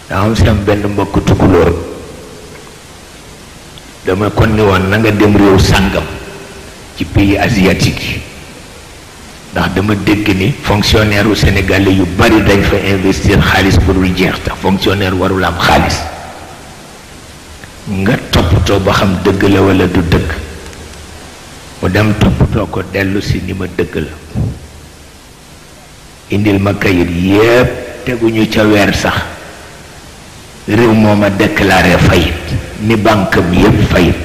daa am sam benn mbokk tukulóor dama kon ni woon na nga dem réew sàngam ci pays asiatique yi ndax dama dégg ni fonctionnaire u sénégalais yu bari dañ fa investir xaalis bu dul jeex tax fonctionnaire warul am xaalis nga toppatoo ba xam dëgg la walla du dëgg mu dem toppatoo ko dellu si ni ma dëgg la indil ma kayit yépp teguñu ca weer sax réew moo ma déclaré fayit ni banque am yépp fayit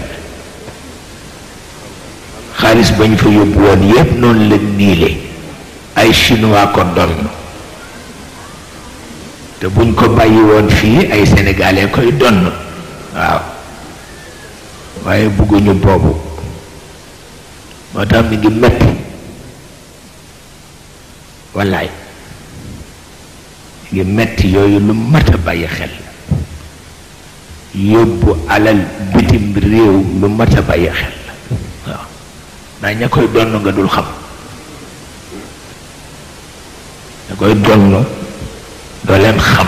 xaalis bañ fa yóbbu woon yépp noonu la niile ay chinois ko donn te buñ ko bàyyi woon fii ay sénégalais koy donn waaw waaye bëgguñu boobu moo tax mi ngi metti wallaay mi ngi metti yooyu lu mat a bàyyi xel yóbbu alal bitim réew lu mat a bàyyi xel waaw ndax ña koy donn nga dul xam ña koy donn doo leen xam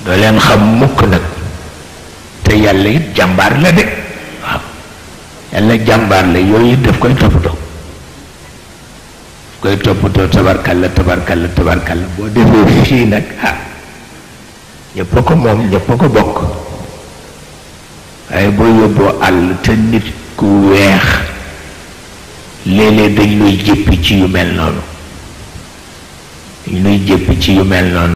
doo leen xam mukk nag te yàlla it jàmbaar la de waaw yàlla jàmbaar la yooyu daf koy toppatoo tabarkalla tabarkalla tabarkalla boo defee fii nag ñëpp a ko moom ñëpp a ko bokk waaye boo yóbboo àll te nit ku weex léeg-léeg dañ luy jéppi ci yu mel noonu